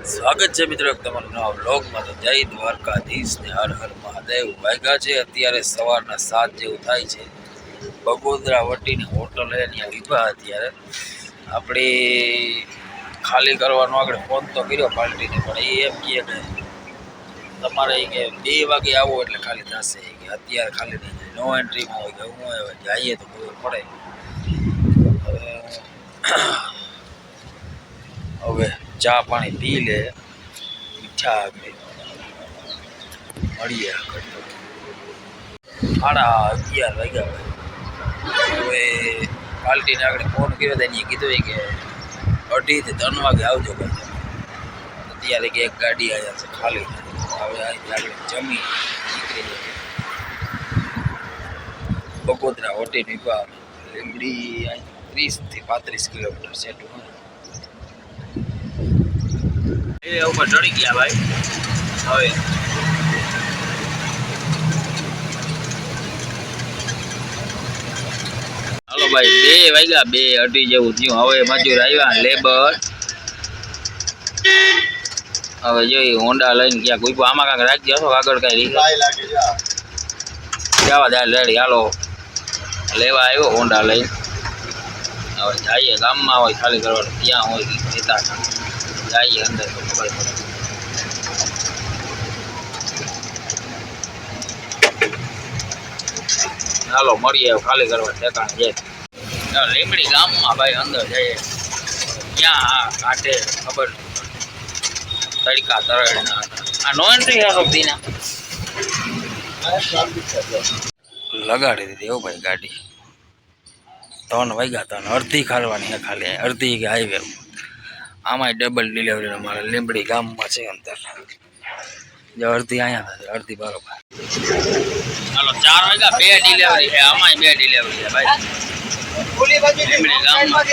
સ્વાગત છે મિત્રો તમારું નવા વ્લોગમાં। તો જય દ્વારકાધીશ ને હર હર મહાદેવ। વાગ્યા છે અત્યારે સવારના 7 જેવું થાય છે। બગોદરા વટીની હોટલ હે ત્યાં વિભા અત્યારે આપણે ખાલી કરવાનો આગળ ફોન તો કર્યો પાર્ટીને, પણ એ એમ કહે કે તમારે કે 2 વાગે આવો એટલે ખાલી થશે, કે અત્યારે ખાલી નહીં થાય, નો એન્ટ્રીમાં હોય કે હું જઈએ તો ખબર પડે। હવે ચા પાણી પી લે, મીઠા આગળ મળીએ આગળ। 11:30 વાગ્યા ભાઈ। હવે પાર્ટીને આગળ ફોન કર્યો તો એને કીધું કે 2:30 થી 3 વાગે આવજો ભાઈ। અત્યારે કે એક ગાડી આવ્યા છે ખાલી, હવે અહીંથી આગળ જમી નીકળી જાય। બગોદરા હોટી વિભા લીંબડી 30 થી 35 કિલોમીટર છે। એ ઉપર ચડી ગયા ભાઈ। હવે હાલો ભાઈ, 2 વાગ્યા, 2:30 જેવું થયું। હવે મજૂર આવ્યા લેબર। હવે જોઈ હોન્ડા લઈને ક્યાંક કોઈ આમાં કાંક રાખી હશો આગળ કઈ જવા દે રેડી। હાલો લેવા આવ્યો હોન્ડા લઈને। હવે જઈએ ગામમાં હોય ખાલી કરવાનું, ત્યાં હોય નેતા જઈએ અંદર તો ખબર પડે। હાલો મળીએ ખાલી કરવા ઠેકાણે જાય લીંબડી ગામમાં ભાઈ। અંદર જઈએ ક્યાં કાંઠે ખબર તડકા તરડના આ નો એન્ટ્રી હે સબ્દીના લગાડી દીધી હો ભાઈ ગાડી। 3 વાગ્યા હતા, અડધી ખાલવાની હે ખાલી, અડધી કે હાઈવે। આમાં ડબલ ડિલિવરી અમારે લીંબડી ગામમાં છે અંદર, જો અડધી અહીંયા થાય અડધી બરોબર। હાલો 4 વાગ્યા, 2 ડિલિવરી છે, આમાં 2 ડિલિવરી છે ભાઈ લીંબડી ગામમાં।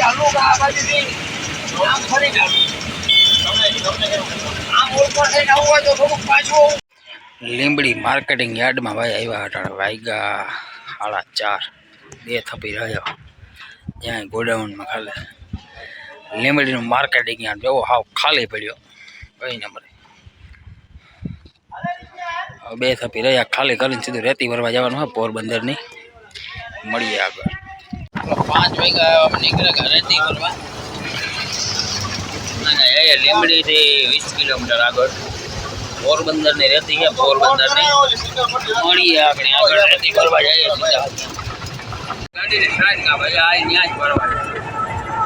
લીંબડી માર્કેટિંગ યાર્ડમાં ભાઈ આવ્યા હતા। વાગ્યા 4:30, 2 થપી રહ્યો ત્યાં ગોડાઉનમાં ખાલી લીંબડીનું માર્કેટિંગ યાર્ડ જોવો હાવ ખાલી પડ્યો કઈ નંબરે। 2 થપી રહ્યા ખાલી કરીને સીધું રેતી ભરવા જવાનું હોય પોરબંદરની। મળીએ આગળ। 5 વાગ્યા નીકળ્યા રેતી ભરવા અને એ લીંબડીથી 20 કિલોમીટર આગળ પોરબંદરની રેતી છે, પોરબંદરની। મળીએ આગળ રેતી ભરવા જઈએ સીધા। ગાડીની સાઈડ કા ભાઈ આ ત્યાં જ ભરવા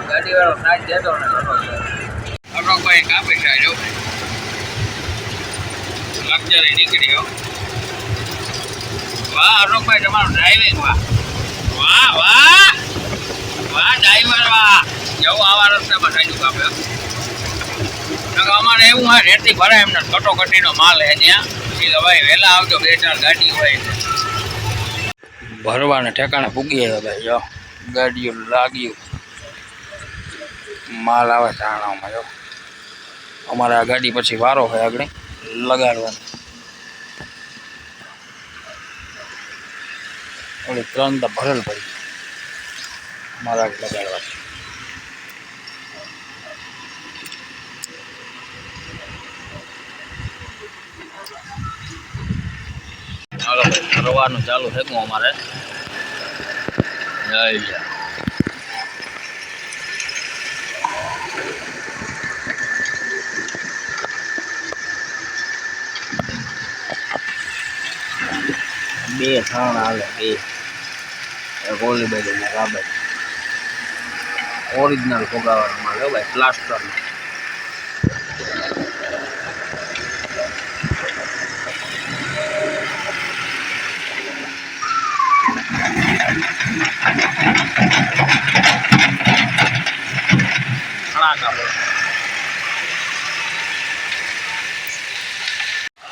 ગાડી વાળો સાઈડ દેતો ને અશોકભાઈ કાપી સાઈડ લક્ઝરી નીકળી હો। વાહ અશોકભાઈ તમારું ડ્રાઇવિંગ વાહ વાહ વાહ વાહ ડ્રાઈવર વાહ। જવું આવા રસ્તામાં સાઈડ કાપ્યો અમારે એવું હોય રેતી ભરાય એમને કટોકટીનો માલ હે ત્યાં સીધા ભાઈ વહેલા આવજો, 2-4 ગાડી હોય ભરવાને ઠેકાણે પૂગી આવ્યા ભાઈ। જો ગાડીઓ લાગ્યું માલ આવે ચાણામાં। જો અમારે આ ગાડી પછી વારો હોય આગળ લગાડવાનો, ઓલી 3 તો ભરેલ પડી મારા લગાડવાની। હાલો ફરવાનું ચાલુ છે અમારે। બે થાણ હાલે, 2 ગોલી બાજુ ને રાબર ઓરિજિનલ ફોગાવાનો માલ ભાઈ પ્લાસ્ટર।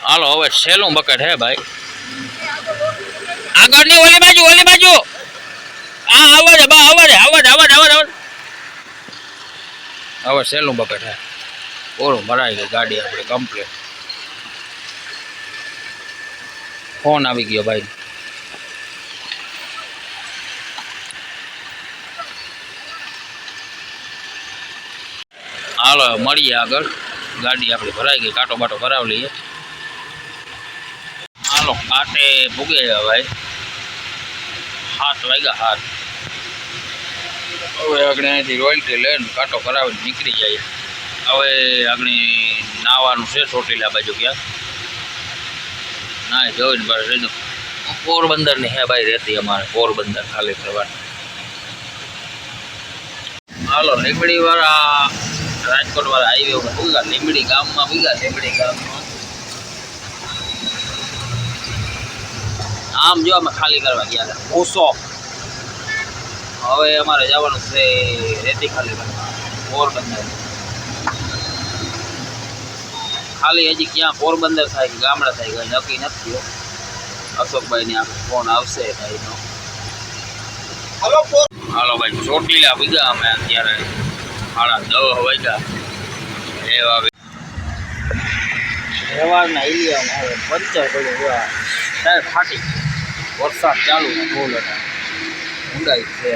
હાલો હવે સેલું બકેટ હે ભાઈ આગળની ઓલી બાજુ હા આવાજ હવે સેલું બકેટ હે ઓરું ભરાઈ ગઈ ગાડી આપણી કમ્પ્લીટ। ફોન આવી ગયો ભાઈ। હાલો મળીએ આગળ। ગાડી આપણી ભરાઈ ગઈ, કાંટો બાટો કરાવી લઈએ. હાલો કાંટે ભૂગે ભાઈ, 7 વાગ્યા 7. હવે આગળ અહીંથી રોયલ્ટી લઈને કાંટો કરાવીને નીકળી જાય. હવે આગળ નાવાનું છે ચોટીલા બાજુ ક્યાં ના જોઈને બસ રેજો. પોરબંદરની હે ભાઈ રહેતી અમારે, પોરબંદર ખાલી કરવાની. હાલો લીંબડી વાળા, રાજકોટ વાળા હાઈવે ઉપર ભૂગા, લીંબડી ગામમાં ભૂગા. લીંબડી ગામમાં આમ જો અમે ખાલી કરવા ગયા હતા ઓસો. હવે અમારે જવાનું છે રેતી ખાલી કરવા પોરબંદર. ખાલી હજી ક્યાં પોરબંદર થાય કે ગામડા થાય કઈ નક્કી નથી. અશોકભાઈ ને આપણે ફોન આવશે ભાઈનો. હાલો ભાઈ ચોટીલા ભીગા અમે અત્યારે 10:30 વાગ્યા. સવારના એલિયામાં હવે પંચર પડ્યું, ટાયર ફાટી. વરસાદ ચાલુ ને ફૂલ હતા, ઊંડાઈ છે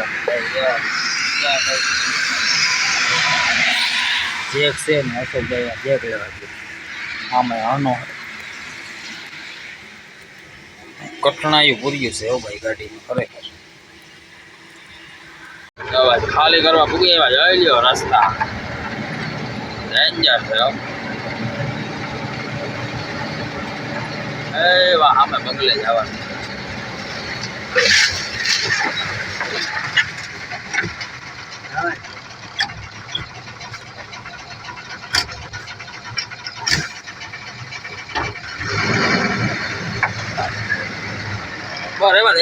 જેક છે ને અશોકભાઈ જેક લેવા ગયું. આમાં આનો કઠણાયું પૂર્યું છે હો ભાઈ ગાડીમાં ખરેખર. ખાલી કરવા પૂગી એવા જોઈ લ્યો રસ્તા ડેન્જર છે. એવા સામે બંગલે જવાનું. બરાબર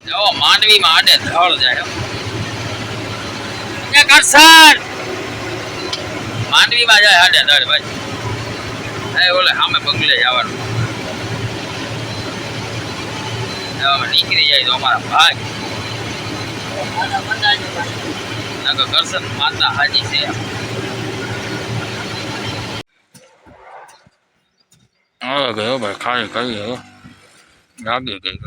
જો માંડવીમાં આડે ધળ જાય. માંડવીમાં જાય આડે ધળ ભાઈ. ઓલે સામે બંગલે જવાનું. નીકળી જાય તો અમારા ભાગ. કરશન માતા હાજી છે. હવે ગયો ભાઈ ખાલી કરી હવે લાગી ગઈ.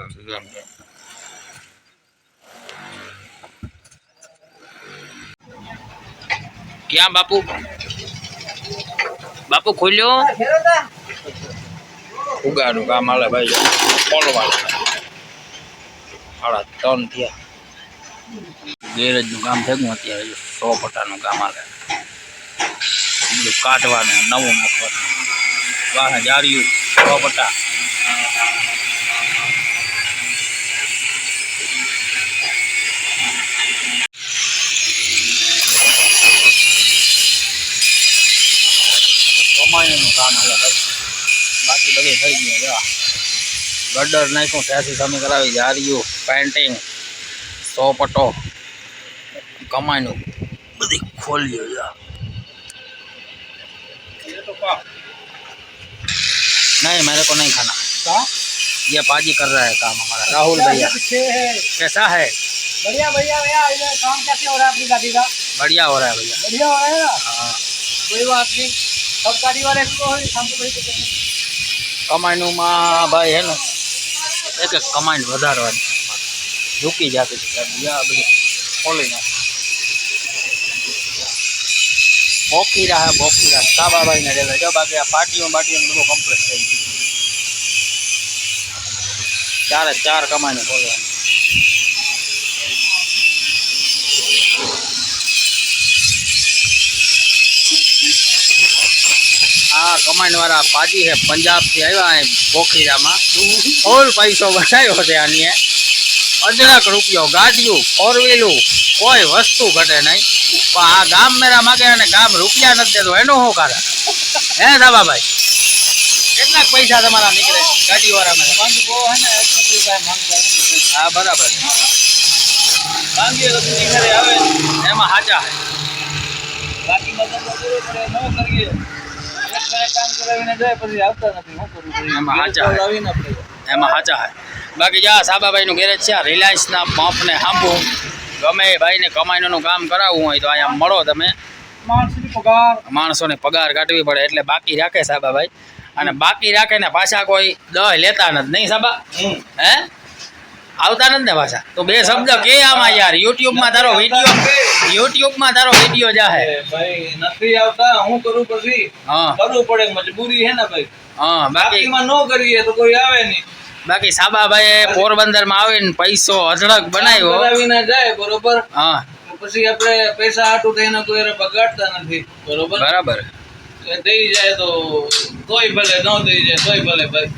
ક્યાં બાપુ? બાપુ ખોલ્યો ઉગાડું કામ હાલે ભાઈ. ખોલવાનું 3:30 થયા. ગેરેજનું કામ થયું અત્યારે 100 પટાનું કામ હાલે. બધું કાઢવાનું, નવું નાખવાનું. વાહ જાર્યું 100 પટા. કમાણીનું કામ હાલે ભાઈ. બાકી બધે થઈ ગયું. ગટર નાખ્યું, ત્યાંથી તમે કરાવી જાર્યું, પેન્ટિંગ, 100 પટ્ટો, કમાઈનું બધી ખોલ્યું. नहीं मेरे को नहीं खाना. ये पाजी कर रहा है काम हमारा राहुल भैया. कैसा है? बढ़िया भैया. भैया काम कैसे हो रहा है आपकी गाड़ी का? बढ़िया हो रहा है भैया. बढ़िया हो रहा है ना? हाँ कोई बात नहीं. सब गाड़ी वाले को हम तो वही कहते हैं. कमाईનું માં ભાઈ હે ને એક કમાઈન વધારવાની ઝૂકી જાતી હતી ગાડી. આ બધું ખોલી નાખ. બોકીરા હે બોકીરા. સાબાભાઈ ને ડેલા જો. બાકી આ પાટીઓ બધું કમ્પ્લીટ થઈ ગયું. 4 કમાઈને ખોલવાનું. આ કમાઈન વાળા પાજી છે, પંજાબથી આવ્યા બોખીરામાં. ફૂલ પૈસો બનાવ્યો છે આની. અઢળક રૂપિયો. ગાડીઓ, 4 વ્હીલું, કોઈ વસ્તુ ઘટે નહીં. પણ આ ગામ મેરા માગે અને ગામ રૂપિયા નથી દેતો. એનું શું કારણ હે સાબાભાઈ? કેટલાક પૈસા તમારા નીકળે ગાડી વાળા માં? હા બરાબર. આવે એમાં સાચા હે. બાકી બધા ન કરીએ એમાં સાચા હે. બાકી જા સાબાભાઈ નું ગેરેજ છે. રિલાયન્સના પંપને સાંભળું ગમે ભાઈને કમાઈનું કામ કરાવવું હોય તો અહીંયા મળો તમે. માણસોને પગાર કાઢવી પડે એટલે બાકી રાખે સાબાભાઈ. અને બાકી રાખે ને પાછા કોઈ 10 લેતા નથી. નહીં સાબા? હે આવતા નથી ને પાછા તો બે શબ્દ કે આમાં યાર યુટ્યુબમાં તારો વિડીયો જાહે ભાઈ નથી આવતા હું કરું પછી હા કરવું પડે મજબૂરી હે ને ભાઈ હા બાકી બાકીમાં ન કરીએ તો કોઈ આવે નહીં બાકી સાબાભાઈ પોરબંદરમાં આવીને પૈસો અઢળક બનાવ્યો કરાવીને જાય બરોબર હા પછી આપણે પૈસા હાટું થઈને કોઈ બગાડતા નથી બરોબર બરાબર દઈ જાય તો તોય ભલે ન દઈ જાય તોય ભલે ભાઈ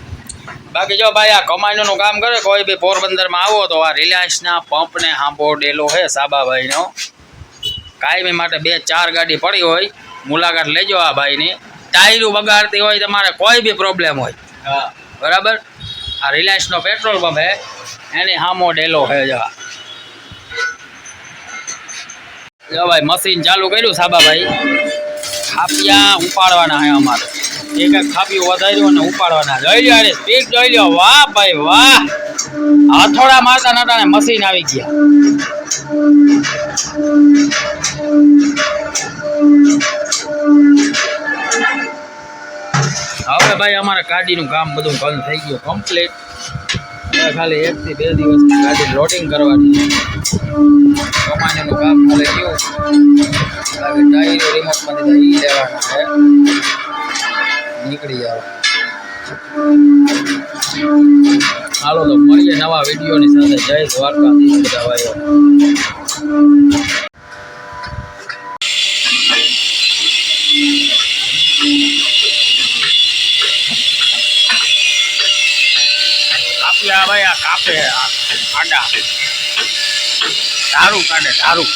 બાકી જો ભાઈ આ કમાણીનું કામ કરે કોઈ બી પોરબંદરમાં આવો તો આ રિલાયન્સના પંપને સાંભળેલો છે સાબાભાઈનો કાયમી માટે 2-4 ગાડી પડી હોય મુલાકાત લેજો આ ભાઈની ટાયરું બગાડતી હોય તમારે કોઈ બી પ્રોબ્લેમ હોય હા બરાબર આ રિલાયન્સનો પેટ્રોલ પંપ હે એની સામો ડેલો છે જો ભાઈ મશીન ચાલુ કર્યું સાબાભાઈ ખાપિયા ઉપાડવાના છે અમારે એક એક ખાપિયું વધાર્યું અને ઉપાડવાના જોઈ લ્યો અરે સ્પીડ જોઈ લ્યો વાહ ભાઈ વાહ હથોડા મારતા નતા ને મશીન આવી ગયા હવે ભાઈ અમારે ગાડીનું કામ બધું બંધ થઈ ગયું કમ્પ્લીટ હવે ખાલી 1 થી 2 દિવસ ગાડી લોડિંગ કરવાની કમાણીનું કામ ખાલી ગયું બાકી ટાયર રિમોટમાંથી ઈ લેવાના છે નીકળી જાવ હાલો તો મળીએ નવા વિડીયોની સાથે જય દ્વારકાધીશ બધા ભાઈઓ ભાઈ આ કાપે આડા ધારું કાઢે ધારું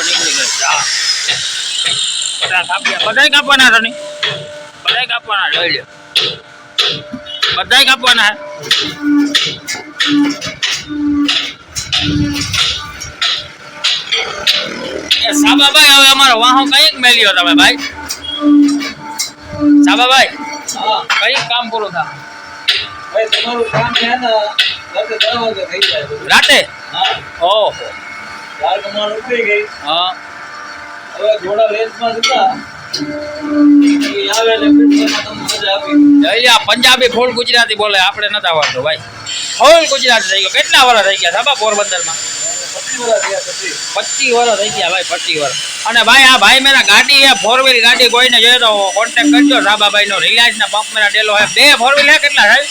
નીકળી ગઈ બધા કાપવાના છે બધા કાપવાના જોઈ લ્યો બધા કાપવાના હે સાબાભાઈ હવે અમારો વાહો કઈક મેલ્યો તમે ભાઈ સાબાભાઈ હા કઈક કામ પૂરું થાય ભાઈ તમારું કામ છે ને રાતે 10 વાગે થઈ જાય રાતે હા ઓહો યાર કમાલ ઉતરી ગઈ હા હવે ઘોડા લેન્સમાં જતા ઈ આવે ને પીઠમાં તમને મજા આપી અહીંયા પંજાબી ફૂલ ગુજરાતી બોલે આપણે નતા આવડતું ભાઈ ફૂલ ગુજરાતી થઈ ગયો કેટલા વર્ષ થઈ ગયા સાબા પોરબંદરમાં 25 વર્ષ થયા 25 વર્ષ થઈ ગયા પછી ભાઈ 25 વર્ષ અને ભાઈ આ ભાઈ મેરા ગાડી હે 4 વ્હીલ ગાડી કોઈને જોઈએ તો કોન્ટેક્ટ કરજો સાબાભાઈ નો રિલાયન્સ ના પંપ મેરા ડેલો હે 2 4 વ્હીલ હે કેટલા સાહેબ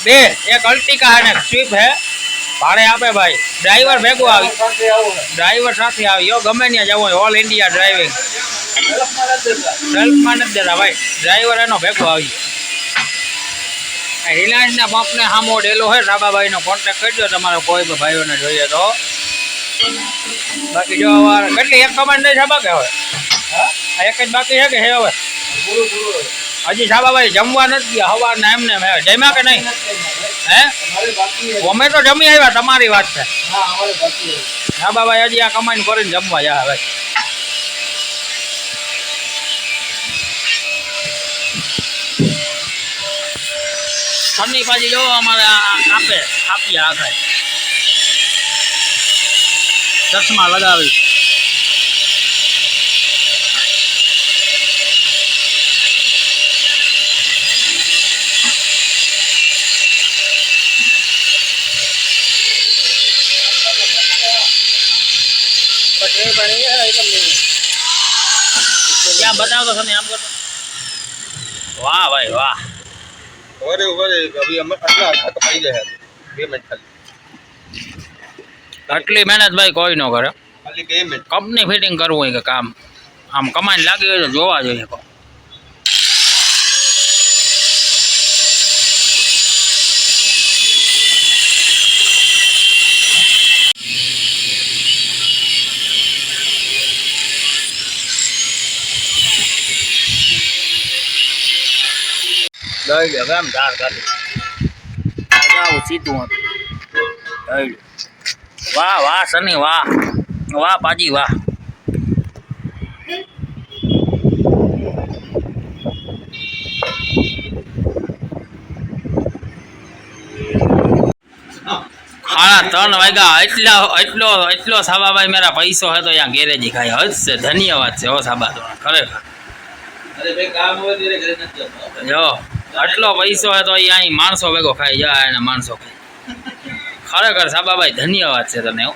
બે એક અલ્ટિકા અને સ્વિફ્ટ હે ભાડે આપે ભાઈ ડ્રાઈવર ભેગો આવી ડ્રાઈવર સાથે આવ્યો ગમે ત્યાં જવું હોય ઓલ ઇન્ડિયા ડ્રાઇવિંગ સેલ્ફમાં નથી દેતા ભાઈ ડ્રાઈવર એનો ભેગો આવી રિલાયન્સના પંપને સામો ડેલો છે સાબાભાઈનો કોન્ટેક્ટ કરજો તમારે કોઈ પણ ભાઈઓને જોઈએ તો બાકી જો કેટલી એક કમાન્ડ નહીં સાબા કે હવે એક જ બાકી છે કે હે હવે હજી સાબાભાઈ જમવા નથી ગયા સવારના એમને જમ્યા કે નહીં હે અમે તો જમી આવ્યા તમારી વાત છે સાબાભાઈ હજી આ કમાઈને કરીને જમવા જાય ભાઈ ઠંડી પાછી જો અમારે આપે આપીએ આખાય ચશ્મા લગાવી क्या बताओ तो समय आपको वाह भाई वाह अरे अभी हम अगला पाई जाए 2 मिनट खाली આટલી મહેનત ભાઈ કોઈ ન કરે खाली 2 मिनट કંપની ફિટિંગ કરવું હોય કે કામ આમ કમાઈને લાગી હોય તો જોવા જોઈએ લઈ લે કેમ ધાર કાઢી જાવું સીધું હતું લઈ લે વાહ વાહ સની વાહ વાહ પાજી વાહ સાડા 3 વાગ્યા એટલો સાબાભાઈ મેરા પૈસો હે તો અહીંયા ગેરેજી ખાય હદ છે ધન્યવાદ છે હો સાબા તો ખરેખર अरे भाई काम हुआ तेरे घर न चलता જો આટલો પૈસો હોય તો અહીં માણસો ભેગો ખાઈ જાય અને માણસો ખાય. ખરેખર સાબાભાઈ ધન્યવાદ છે તને હો.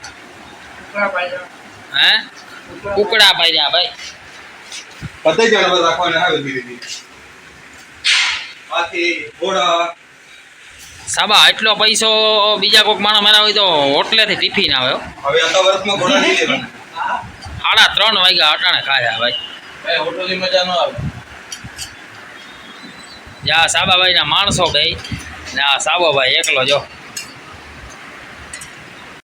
હે કુકડા પાડ્યા ભાઈ. પતાઈ જાય બસ રાખવાને આવે ધીરે ધીરે. બાકી ઘોડા સાબા આટલો પૈસો બીજા કોઈક માણસ મારા હોય તો હોટલેથી ટિફિન આવે હો. હવે આખા વર્ષમાં ઘોડા લઈ લેવાના. 3:30 વાગ્યા અટાણે ખાયા ભાઈ. ભાઈ હોટલની મજા ન આવે. યા સાબાભાઈ ના માણસો બે ને આ સાબોભાઈ એકલો જો